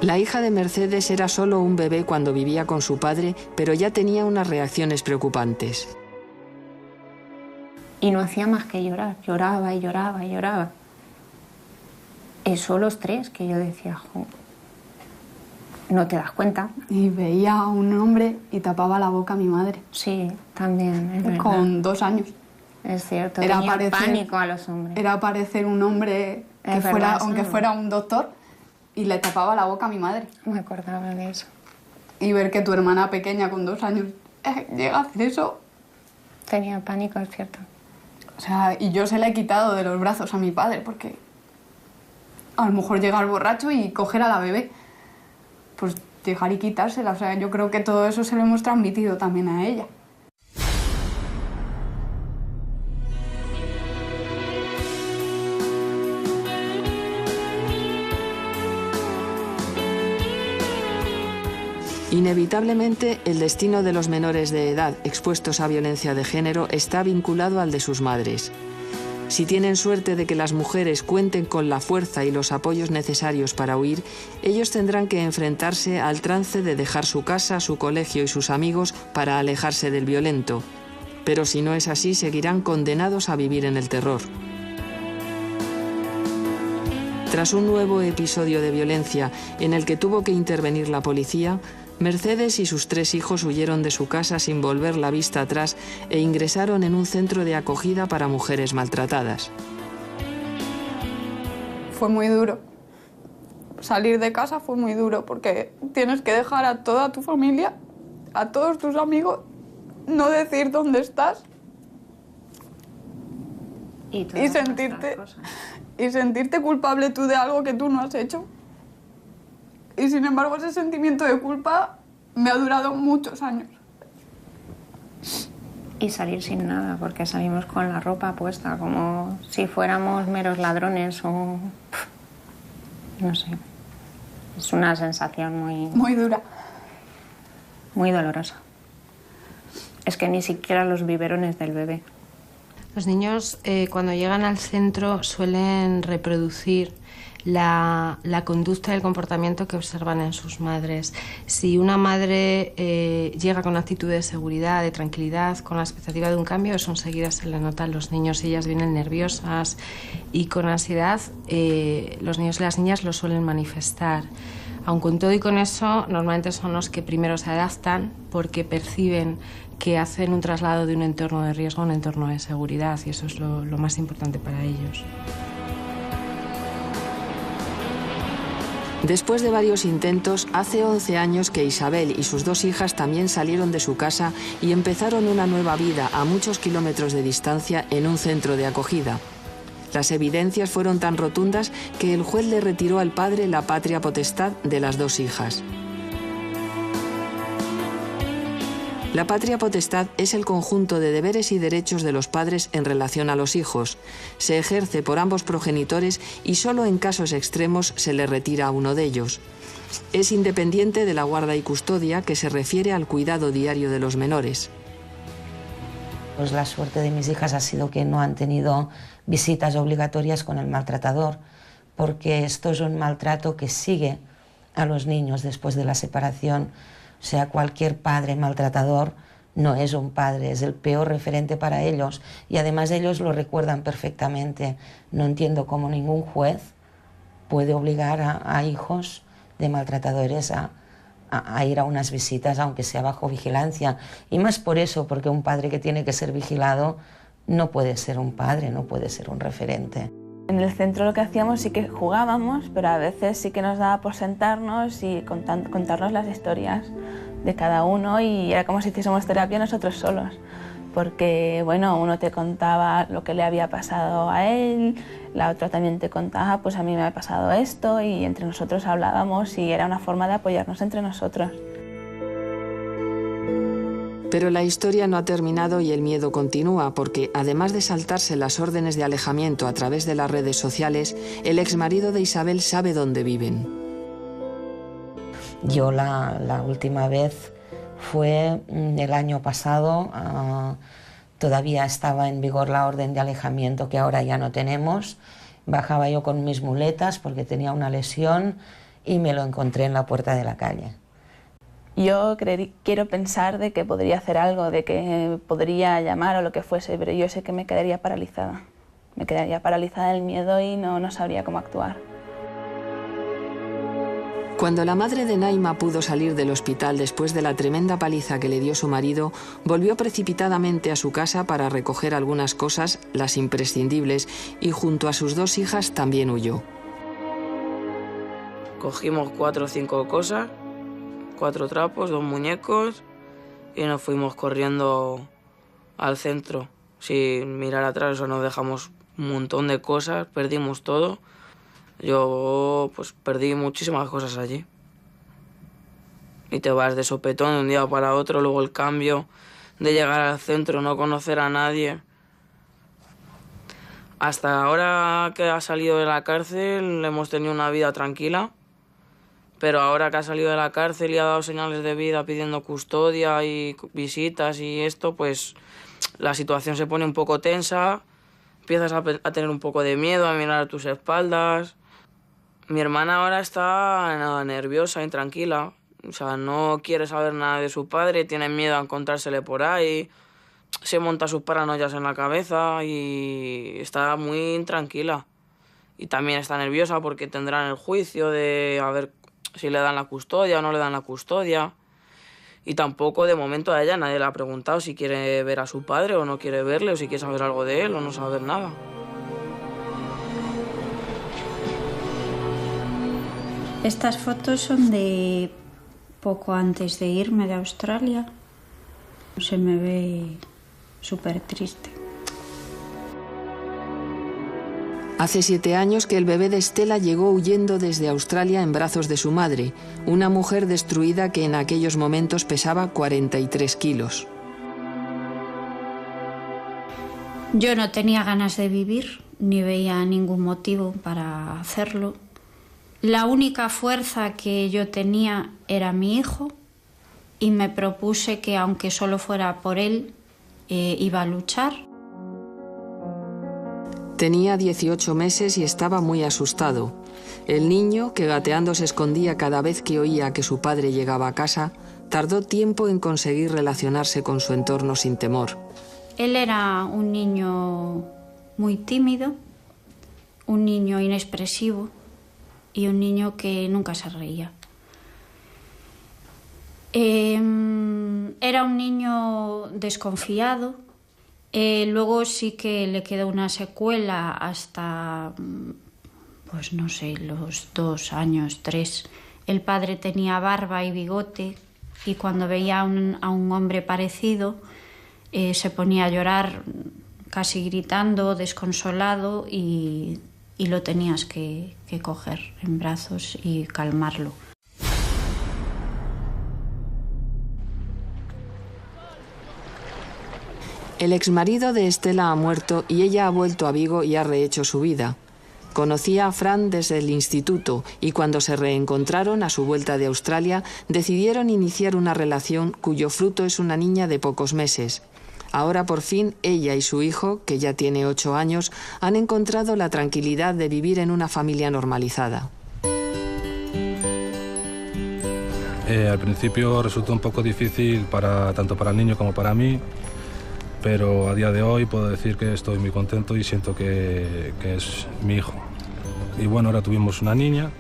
La hija de Mercedes era solo un bebé cuando vivía con su padre, pero ya tenía unas reacciones preocupantes. Y no hacía más que llorar, lloraba y lloraba y lloraba. Eso los tres, que yo decía, jo, no te das cuenta. Y veía a un hombre y tapaba la boca a mi madre. Sí, también, es verdad. Con 2 años. Es cierto, tenía pánico a los hombres. Era parecer un hombre, aunque fuera un doctor, y le tapaba la boca a mi madre. Me acordaba de eso. Y ver que tu hermana pequeña con 2 años llega a hacer eso. Tenía pánico, es cierto. O sea, y yo se la he quitado de los brazos a mi padre, porque a lo mejor llegar borracho y coger a la bebé, pues llegar y quitársela. O sea, yo creo que todo eso se lo hemos transmitido también a ella. Inevitablemente, el destino de los menores de edad expuestos a violencia de género está vinculado al de sus madres. Si tienen suerte de que las mujeres cuenten con la fuerza y los apoyos necesarios para huir, ellos tendrán que enfrentarse al trance de dejar su casa, su colegio y sus amigos para alejarse del violento. Pero si no es así, seguirán condenados a vivir en el terror. Tras un nuevo episodio de violencia en el que tuvo que intervenir la policía, Mercedes y sus 3 hijos huyeron de su casa sin volver la vista atrás e ingresaron en un centro de acogida para mujeres maltratadas. Fue muy duro. Salir de casa fue muy duro porque tienes que dejar a toda tu familia, a todos tus amigos, no decir dónde estás y sentirte culpable tú de algo que tú no has hecho. Y sin embargo ese sentimiento de culpa me ha durado muchos años. Y salir sin nada, porque salimos con la ropa puesta, como si fuéramos meros ladrones o... no sé. Es una sensación muy dura. Muy dolorosa. Es que ni siquiera los biberones del bebé. Los niños cuando llegan al centro suelen reproducir la conducta y el comportamiento que observan en sus madres. Si una madre llega con actitud de seguridad, de tranquilidad, con la expectativa de un cambio, eso enseguida se le nota a los niños. Ellas vienen nerviosas y con ansiedad, los niños y las niñas lo suelen manifestar. Aun con todo y con eso, normalmente son los que primero se adaptan porque perciben que hacen un traslado de un entorno de riesgo a un entorno de seguridad, y eso es lo más importante para ellos. Después de varios intentos, hace 11 años que Isabel y sus 2 hijas también salieron de su casa y empezaron una nueva vida a muchos kilómetros de distancia en un centro de acogida. Las evidencias fueron tan rotundas que el juez le retiró al padre la patria potestad de las 2 hijas. La patria potestad es el conjunto de deberes y derechos de los padres en relación a los hijos. Se ejerce por ambos progenitores y solo en casos extremos se le retira a uno de ellos. Es independiente de la guarda y custodia, que se refiere al cuidado diario de los menores. Pues la suerte de mis hijas ha sido que no han tenido visitas obligatorias con el maltratador, porque esto es un maltrato que sigue a los niños después de la separación. O sea, cualquier padre maltratador no es un padre, es el peor referente para ellos, y además ellos lo recuerdan perfectamente. No entiendo cómo ningún juez puede obligar a hijos de maltratadores a ir a unas visitas, aunque sea bajo vigilancia. Y más por eso, porque un padre que tiene que ser vigilado no puede ser un padre, no puede ser un referente. En el centro lo que hacíamos sí que jugábamos, pero a veces sí que nos daba por sentarnos y contarnos las historias de cada uno, y era como si hiciésemos terapia nosotros solos, porque bueno, uno te contaba lo que le había pasado a él, la otra también te contaba, pues a mí me ha pasado esto, y entre nosotros hablábamos y era una forma de apoyarnos entre nosotros. Pero la historia no ha terminado y el miedo continúa, porque además de saltarse las órdenes de alejamiento a través de las redes sociales, el exmarido de Isabel sabe dónde viven. Yo la última vez fue el año pasado, todavía estaba en vigor la orden de alejamiento que ahora ya no tenemos. Bajaba yo con mis muletas porque tenía una lesión y me lo encontré en la puerta de la calle. Yo quiero pensar de que podría hacer algo, de que podría llamar o lo que fuese, pero yo sé que me quedaría paralizada. Me quedaría paralizada del miedo y no sabría cómo actuar. Cuando la madre de Naima pudo salir del hospital después de la tremenda paliza que le dio su marido, volvió precipitadamente a su casa para recoger algunas cosas, las imprescindibles, y junto a sus 2 hijas también huyó. Cogimos 4 o 5 cosas, 4 trapos, 2 muñecos, y nos fuimos corriendo al centro sin mirar atrás. Eso, nos dejamos un montón de cosas, perdimos todo. Yo pues perdí muchísimas cosas allí. Y te vas de sopetón de un día para otro, luego el cambio de llegar al centro, no conocer a nadie. Hasta ahora que ha salido de la cárcel hemos tenido una vida tranquila, pero ahora que ha salido de la cárcel y ha dado señales de vida pidiendo custodia y visitas y esto, pues la situación se pone un poco tensa, empiezas a tener un poco de miedo, a mirar a tus espaldas. Mi hermana ahora está nerviosa, intranquila, o sea, no quiere saber nada de su padre, tiene miedo a encontrársele por ahí, se monta sus paranoias en la cabeza y está muy intranquila. Y también está nerviosa porque tendrán el juicio de a ver si le dan la custodia o no le dan la custodia. Y tampoco de momento a ella nadie le ha preguntado si quiere ver a su padre o no quiere verle, o si quiere saber algo de él o no saber nada. Estas fotos son de poco antes de irme de Australia. Se me ve súper triste. Hace 7 años que el bebé de Estela llegó huyendo desde Australia en brazos de su madre, una mujer destruida que en aquellos momentos pesaba 43 kilos. Yo no tenía ganas de vivir, ni veía ningún motivo para hacerlo. La única fuerza que yo tenía era mi hijo y me propuse que, aunque solo fuera por él, iba a luchar. Tenía 18 meses y estaba muy asustado. El niño, que gateando se escondía cada vez que oía que su padre llegaba a casa, tardó tiempo en conseguir relacionarse con su entorno sin temor. Él era un niño muy tímido, un niño inexpresivo y un niño que nunca se reía. Era un niño desconfiado. Luego sí que le quedó una secuela hasta, pues no sé, los 2 años, 3. El padre tenía barba y bigote y cuando veía a un hombre parecido se ponía a llorar casi gritando, desconsolado y lo tenías que coger en brazos y calmarlo. El exmarido de Estela ha muerto y ella ha vuelto a Vigo y ha rehecho su vida. Conocía a Fran desde el instituto y cuando se reencontraron a su vuelta de Australia decidieron iniciar una relación cuyo fruto es una niña de pocos meses. Ahora por fin ella y su hijo, que ya tiene 8 años, han encontrado la tranquilidad de vivir en una familia normalizada. Al principio resultó un poco difícil tanto para el niño como para mí, pero a día de hoy puedo decir que estoy muy contento y siento que es mi hijo. Y bueno, ahora tuvimos una niña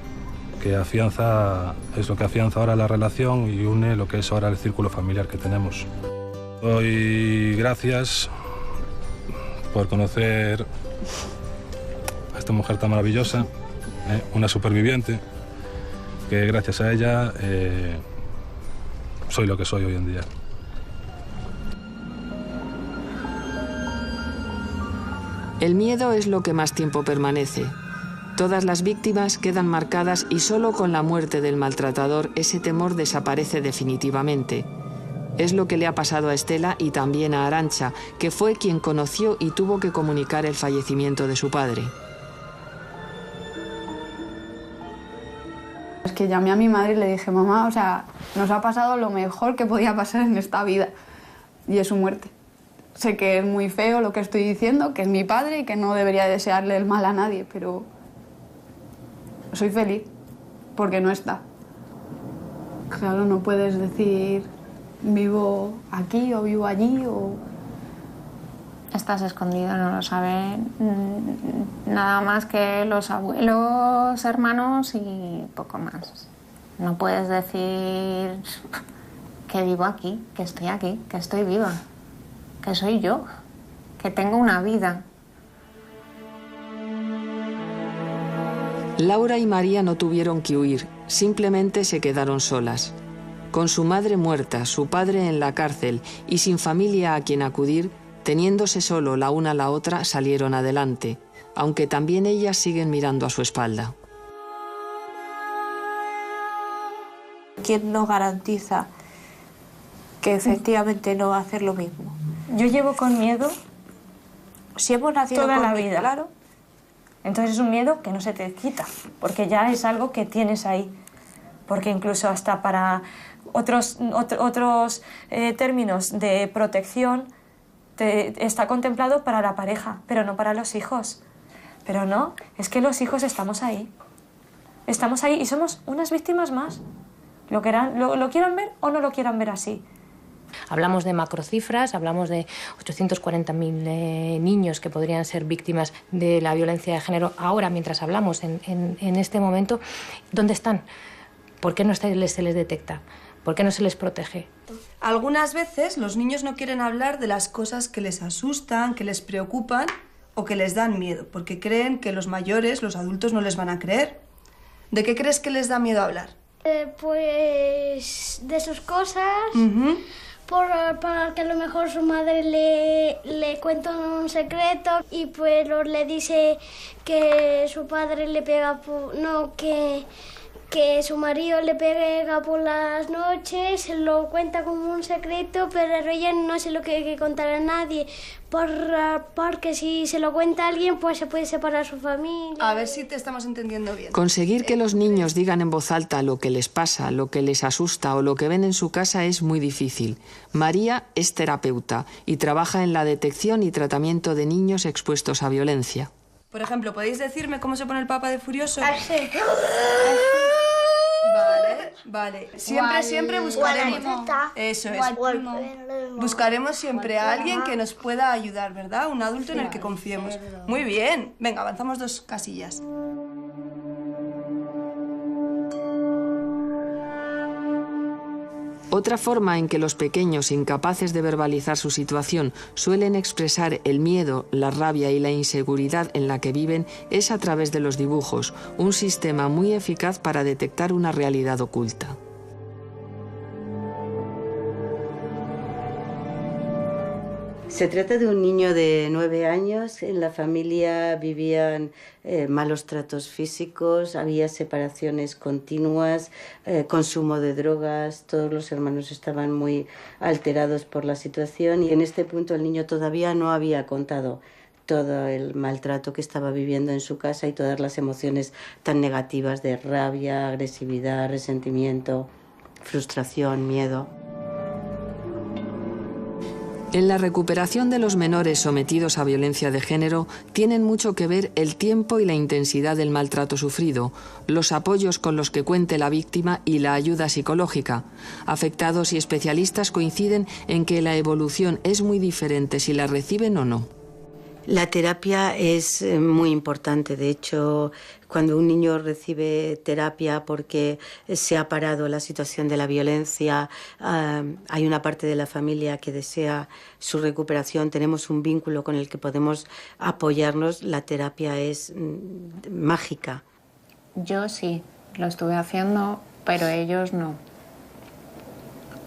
que es lo que afianza ahora la relación y une lo que es ahora el círculo familiar que tenemos. Doy gracias por conocer a esta mujer tan maravillosa, una superviviente, que gracias a ella soy lo que soy hoy en día. El miedo es lo que más tiempo permanece. Todas las víctimas quedan marcadas y solo con la muerte del maltratador ese temor desaparece definitivamente. Es lo que le ha pasado a Estela y también a Arantxa, que fue quien conoció y tuvo que comunicar el fallecimiento de su padre. Es que llamé a mi madre y le dije, mamá, o sea, nos ha pasado lo mejor que podía pasar en esta vida y es su muerte. Sé que es muy feo lo que estoy diciendo, que es mi padre y que no debería desearle el mal a nadie, pero soy feliz porque no está. Claro, no puedes decir vivo aquí o vivo allí o... Estás escondido, no lo saben nada más que los abuelos, hermanos y poco más. No puedes decir que vivo aquí, que estoy viva. Que soy yo, que tengo una vida. Laura y María no tuvieron que huir, simplemente se quedaron solas. Con su madre muerta, su padre en la cárcel y sin familia a quien acudir, teniéndose solo la una a la otra, salieron adelante, aunque también ellas siguen mirando a su espalda. ¿Quién no garantiza que efectivamente no va a hacer lo mismo? Yo llevo con miedo, si hemos nacido toda con la miedo, vida. claro. Entonces es un miedo que no se te quita, porque ya es algo que tienes ahí. Porque incluso hasta para otros términos de protección está contemplado para la pareja, pero no para los hijos. Pero no, es que los hijos estamos ahí. Estamos ahí y somos unas víctimas más. Lo quieran ver o no lo quieran ver así. Hablamos de macrocifras, hablamos de 840.000 niños que podrían ser víctimas de la violencia de género. Ahora, mientras hablamos, en este momento, ¿dónde están? ¿Por qué no se les detecta? ¿Por qué no se les protege? Algunas veces los niños no quieren hablar de las cosas que les asustan, que les preocupan o que les dan miedo, porque creen que los mayores, los adultos, no les van a creer. ¿De qué crees que les da miedo hablar? Pues de sus cosas, para que a lo mejor su madre le cuenta un secreto y pues le dice que su padre le pega, que su marido le pega por las noches, se lo cuenta como un secreto, pero ella no se lo quiere contar a nadie, porque si se lo cuenta a alguien, pues se puede separar su familia. A ver si te estamos entendiendo bien. Conseguir que los niños digan en voz alta lo que les pasa, lo que les asusta o lo que ven en su casa es muy difícil. María es terapeuta y trabaja en la detección y tratamiento de niños expuestos a violencia. Por ejemplo, ¿podéis decirme cómo se pone el Papa de furioso? Así. Vale. Siempre buscaremos. Eso es. Buscaremos siempre a alguien que nos pueda ayudar, ¿verdad? Un adulto en el que confiemos. Muy bien. Venga, avanzamos 2 casillas. Otra forma en que los pequeños incapaces de verbalizar su situación suelen expresar el miedo, la rabia y la inseguridad en la que viven es a través de los dibujos, un sistema muy eficaz para detectar una realidad oculta. Se trata de un niño de 9 años. En la familia vivían malos tratos físicos, había separaciones continuas, consumo de drogas, todos los hermanos estaban muy alterados por la situación y en este punto el niño todavía no había contado todo el maltrato que estaba viviendo en su casa y todas las emociones tan negativas de rabia, agresividad, resentimiento, frustración, miedo. En la recuperación de los menores sometidos a violencia de género tienen mucho que ver el tiempo y la intensidad del maltrato sufrido, los apoyos con los que cuente la víctima y la ayuda psicológica. Afectados y especialistas coinciden en que la evolución es muy diferente si la reciben o no. La terapia es muy importante. De hecho, cuando un niño recibe terapia porque se ha parado la situación de la violencia, hay una parte de la familia que desea su recuperación, tenemos un vínculo con el que podemos apoyarnos, la terapia es mágica. Yo sí, lo estuve haciendo, pero ellos no.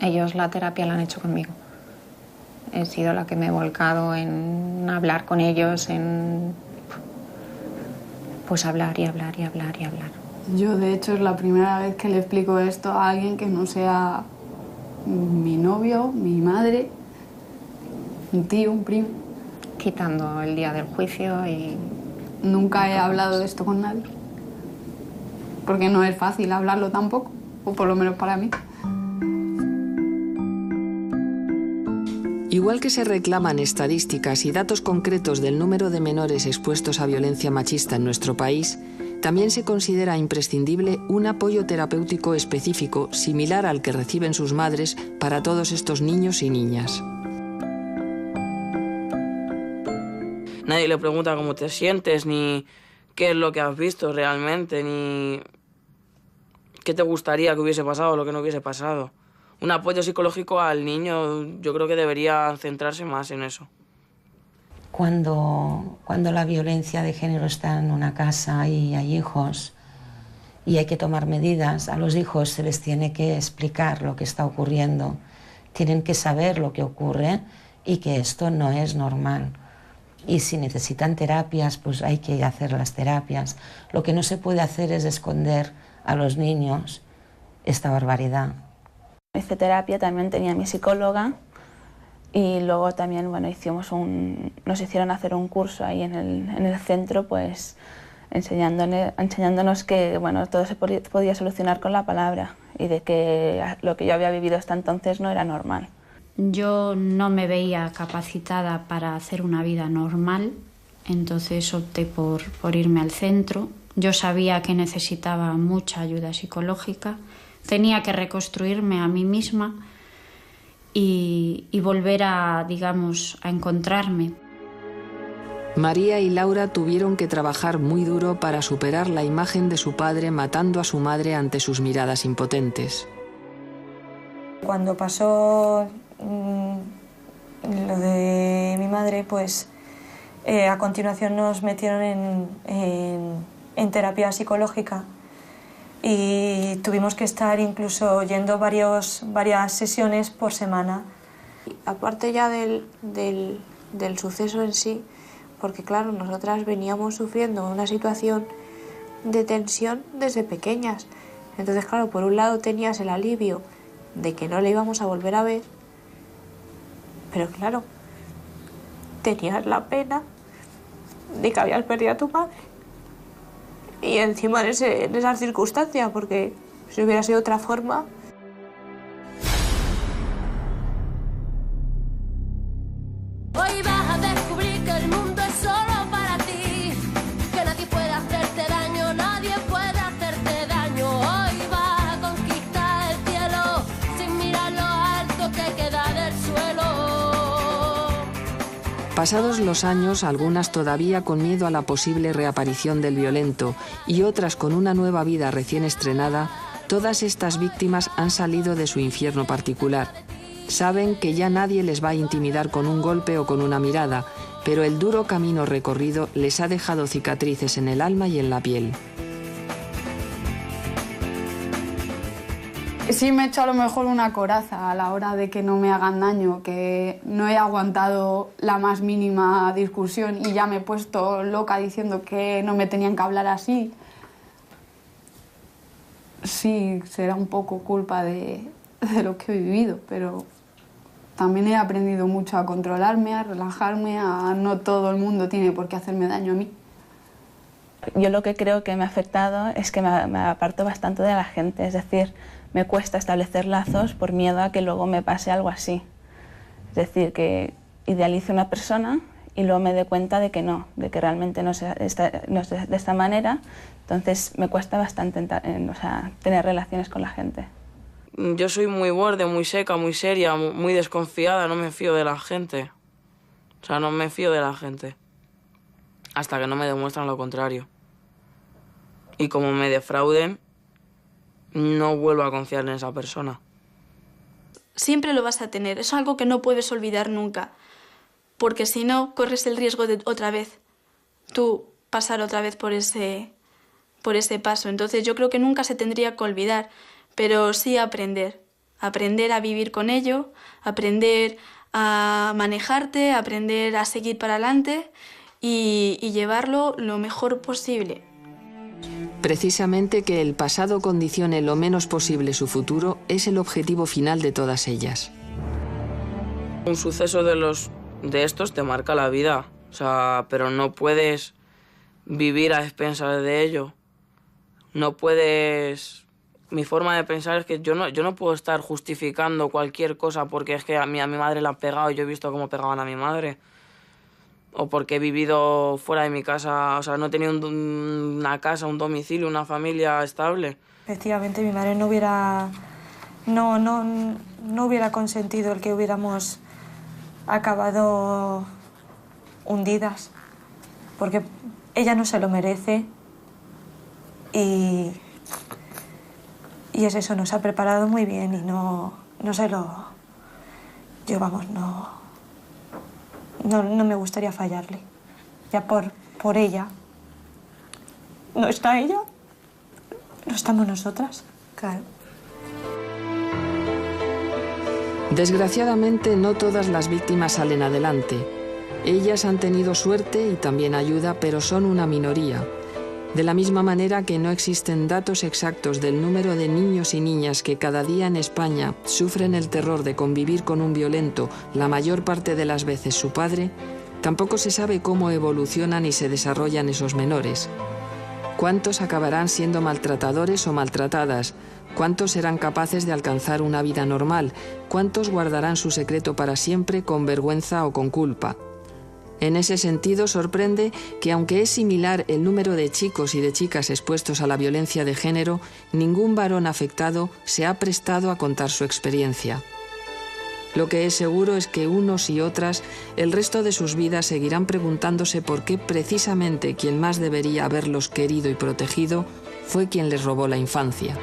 Ellos la terapia la han hecho conmigo. He sido la que me he volcado en hablar con ellos, en pues hablar y hablar y hablar y hablar. Yo, de hecho, es la primera vez que le explico esto a alguien que no sea mi novio, mi madre, un tío, un primo. Quitando el día del juicio y... Nunca he hablado de esto con nadie. Porque no es fácil hablarlo tampoco, o por lo menos para mí. Igual que se reclaman estadísticas y datos concretos del número de menores expuestos a violencia machista en nuestro país, también se considera imprescindible un apoyo terapéutico específico similar al que reciben sus madres para todos estos niños y niñas. Nadie le pregunta cómo te sientes, ni qué es lo que has visto realmente, ni qué te gustaría que hubiese pasado o lo que no hubiese pasado. Un apoyo psicológico al niño, yo creo que debería centrarse más en eso. Cuando la violencia de género está en una casa y hay hijos y hay que tomar medidas, a los hijos se les tiene que explicar lo que está ocurriendo, tienen que saber lo que ocurre y que esto no es normal. Y si necesitan terapias, pues hay que hacer las terapias. Lo que no se puede hacer es esconder a los niños esta barbaridad. Hice terapia, también tenía mi psicóloga y luego también nos hicieron hacer un curso ahí en el centro, pues enseñándonos que todo se podía solucionar con la palabra y de que lo que yo había vivido hasta entonces no era normal. Yo no me veía capacitada para hacer una vida normal, entonces opté por irme al centro. Yo sabía que necesitaba mucha ayuda psicológica. Tenía que reconstruirme a mí misma y volver a encontrarme. María y Laura tuvieron que trabajar muy duro para superar la imagen de su padre matando a su madre ante sus miradas impotentes. Cuando pasó lo de mi madre, pues a continuación nos metieron en terapia psicológica. Y tuvimos que estar incluso yendo varias sesiones por semana. Aparte ya del suceso en sí, porque claro, nosotras veníamos sufriendo una situación de tensión desde pequeñas. Entonces claro, por un lado tenías el alivio de que no le íbamos a volver a ver, pero claro, tenías la pena de que habías perdido a tu madre. Y encima en esas circunstancias, porque si hubiera sido otra forma... Hoy vas a descubrir que el mundo es solo para ti. Pasados los años, algunas todavía con miedo a la posible reaparición del violento y otras con una nueva vida recién estrenada, todas estas víctimas han salido de su infierno particular. Saben que ya nadie les va a intimidar con un golpe o con una mirada, pero el duro camino recorrido les ha dejado cicatrices en el alma y en la piel. Sí me he hecho a lo mejor una coraza a la hora de que no me hagan daño, que no he aguantado la más mínima discusión y ya me he puesto loca diciendo que no me tenían que hablar así. Sí, será un poco culpa de lo que he vivido, pero también he aprendido mucho a controlarme, a relajarme, a no todo el mundo tiene por qué hacerme daño a mí. Yo lo que creo que me ha afectado es que me aparto bastante de la gente, es decir, me cuesta establecer lazos por miedo a que luego me pase algo así. Es decir, que idealice una persona y luego me dé cuenta de que no, de que realmente no es de esta manera, entonces me cuesta bastante tener relaciones con la gente. Yo soy muy borde, muy seca, muy seria, muy desconfiada, no me fío de la gente. O sea, no me fío de la gente hasta que no me demuestran lo contrario. Y como me defrauden, no vuelvo a confiar en esa persona. Siempre lo vas a tener, es algo que no puedes olvidar nunca, porque si no, corres el riesgo de otra vez, tú pasar otra vez por ese paso. Entonces yo creo que nunca se tendría que olvidar, pero sí aprender a vivir con ello, aprender a manejarte, aprender a seguir para adelante y llevarlo lo mejor posible. Precisamente que el pasado condicione lo menos posible su futuro es el objetivo final de todas ellas. Un suceso de estos te marca la vida, o sea, pero no puedes vivir a expensas de ello. No puedes... Mi forma de pensar es que yo no puedo estar justificando cualquier cosa porque es que a mi madre la han pegado y yo he visto cómo pegaban a mi madre. O porque he vivido fuera de mi casa, o sea, no he tenido una casa, un domicilio, una familia estable. Efectivamente, mi madre no hubiera consentido el que hubiéramos acabado hundidas, porque ella no se lo merece y es eso, nos ha preparado muy bien y no se lo... Yo, vamos, no me gustaría fallarle. Ya por ella. No está ella, no estamos nosotras, claro. Desgraciadamente, no todas las víctimas salen adelante. Ellas han tenido suerte y también ayuda, pero son una minoría. De la misma manera que no existen datos exactos del número de niños y niñas que cada día en España sufren el terror de convivir con un violento, la mayor parte de las veces su padre, tampoco se sabe cómo evolucionan y se desarrollan esos menores. ¿Cuántos acabarán siendo maltratadores o maltratadas? ¿Cuántos serán capaces de alcanzar una vida normal? ¿Cuántos guardarán su secreto para siempre con vergüenza o con culpa? En ese sentido, sorprende que, aunque es similar el número de chicos y de chicas expuestos a la violencia de género, ningún varón afectado se ha prestado a contar su experiencia. Lo que es seguro es que unos y otras, el resto de sus vidas seguirán preguntándose por qué precisamente quien más debería haberlos querido y protegido fue quien les robó la infancia.